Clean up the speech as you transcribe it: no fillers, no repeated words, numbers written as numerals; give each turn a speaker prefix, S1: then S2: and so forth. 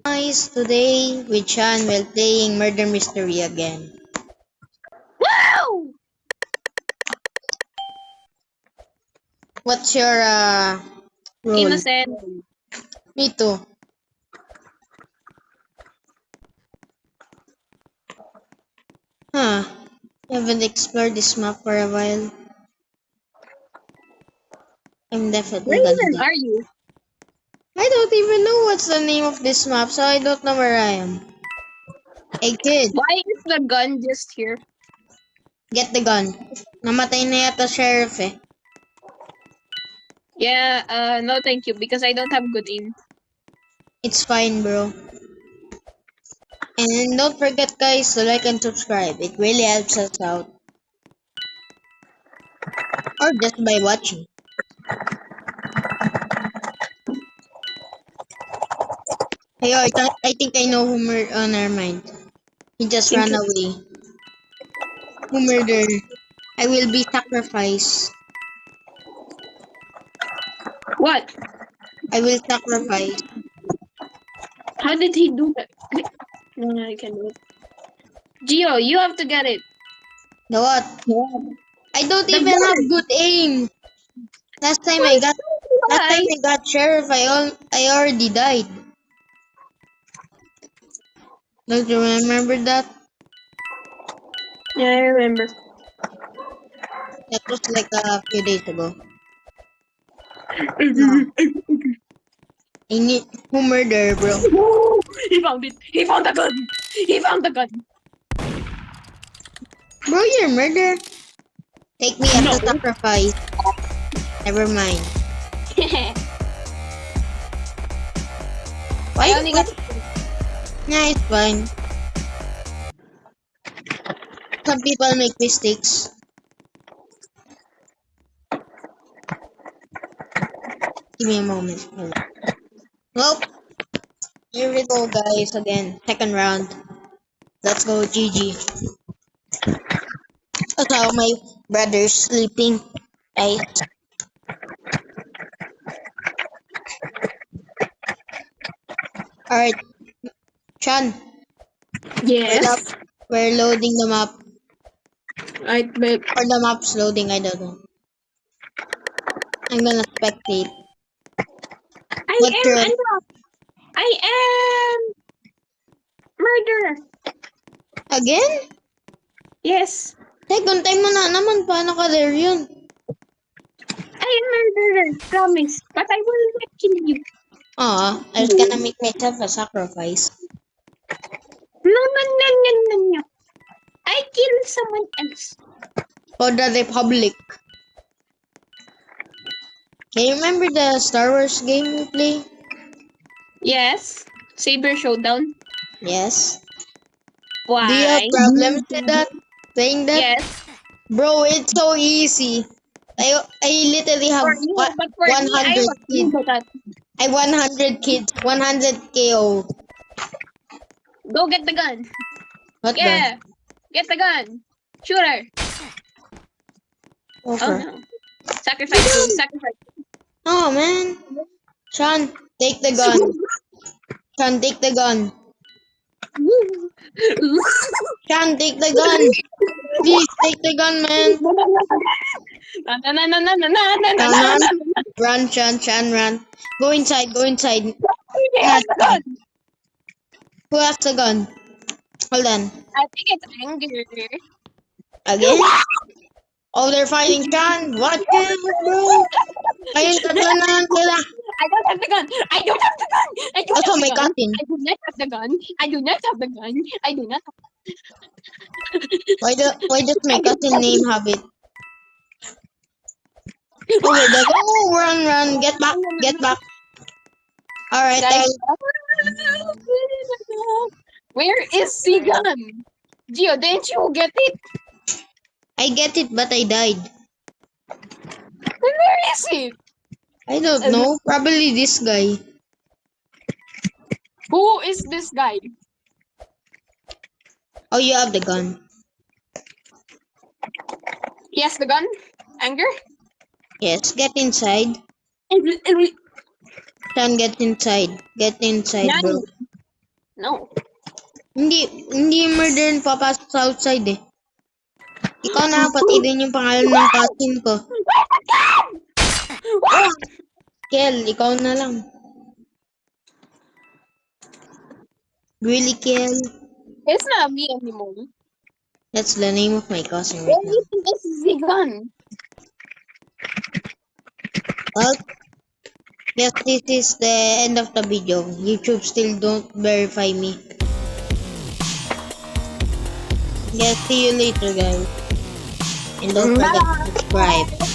S1: Guys, today with Chan we're playing Murder Mystery again.
S2: Wow!
S1: What's your role?
S2: Innocent.
S1: Me too. Huh. Haven't explored this map for a while. I'm definitely
S2: Where
S1: gonna
S2: even
S1: die.
S2: are you?
S1: I don't even know what's the name of this map, so I don't know where I am. Hey kid,
S2: Why is the gun just here?
S1: get the gun. Namatay na yata sheriff eh.
S2: Yeah, no thank you because I don't have good aim.
S1: It's fine, bro. And don't forget guys to like and subscribe. It really helps us out. Or just by watching. Hey, I think I know oh, never mind. He just ran
S2: Thank you.
S1: away. Who murdered? I will be sacrificed.
S2: What?
S1: I will sacrifice.
S2: How did he do that? No, I can do it. Gio, you have to get it.
S1: The what?
S2: Yeah.
S1: I don't
S2: The
S1: even have
S2: gun.
S1: good aim. Last time I
S2: Why?
S1: got last time
S2: Why?
S1: I got sheriff, I already died. Don't you remember that?
S2: Yeah, I remember.
S1: That was like a few days ago. No. I need who murder, bro?
S2: He found it. He found the gun. He found the gun.
S1: Bro, you're murder. Take me as
S2: No.
S1: a sacrifice. Never mind. Why?
S2: I only got.
S1: Nah, it's fine. Some people make mistakes. Give me a moment. Nope. Here we go, guys. Again, second round. Let's go, GG. Also, my brother's sleeping. Guys. Alright, Chan. Wait up.
S2: Yes.
S1: We're loading the map.
S2: I bet.
S1: Or the map's loading, I don't know. I'm gonna spectate. What's
S2: I
S1: your...
S2: am ano. I am murderer.
S1: Again?
S2: Yes.
S1: Second time mo na naman. Paano ka there yun?
S2: I am murderer. Promise. But I will not kill you.
S1: I was gonna make myself a sacrifice.
S2: No, no, no, no, no, no. I kill someone else.
S1: For the Republic. Can you remember the Star Wars game we play?
S2: Yes. Saber Showdown.
S1: Yes. Do you have
S2: Why?
S1: problems with that? Playing that?
S2: Yes.
S1: Bro, it's so easy. I literally have
S2: For you, but for me, I
S1: 100
S2: was
S1: kids.
S2: good at that.
S1: I 100 kids. 100 KO.
S2: Go get the gun.
S1: What
S2: Yeah. Get the gun. Shooter.
S1: the?
S2: Oh
S1: Okay.
S2: no. Sacrifice me. Sacrifice.
S1: Oh man. Sean, take the gun. Sean, take the gun. Sean, take the gun. Please take the gun, man. Sean, run, Sean, run. Go inside, go inside. Not
S2: the
S1: Sean.
S2: gun.
S1: Who has the gun? Hold on.
S2: I think it's anger.
S1: Again? Oh, they're fighting Sean. What the hell, bro? Ayun, tatlo na lang sila.
S2: I don't have the gun. I don't have the gun. I don't
S1: Also,
S2: have
S1: may
S2: the gun.
S1: cousin.
S2: I do not have the gun. I do not have the gun. I do not.
S1: Why does my cousin name have it? Oh, here they go. Oh, run. Get back. Get back. Alright,
S2: Guys, where is the gun? Gio, didn't you get it?
S1: I get it, but I died.
S2: Where is it?
S1: I don't know. Probably this guy.
S2: Who is this guy?
S1: Oh, you have the gun.
S2: He has the gun? Anger?
S1: Yes, get inside. Sean, get inside. Get inside, bro.
S2: Nani? No.
S1: Hindi murder papasok sa outside eh. Ikaw na, pati din yung pangalan ng cousin ko. Oh, Kel, ikaw na lang. Really, Kel?
S2: It's not me anymore.
S1: That's the name of my cousin right
S2: Why do
S1: now.
S2: you think this is the gun?
S1: Well, yes, this is the end of the video. YouTube still don't verify me. Yes, see you later, guys. And don't forget to subscribe.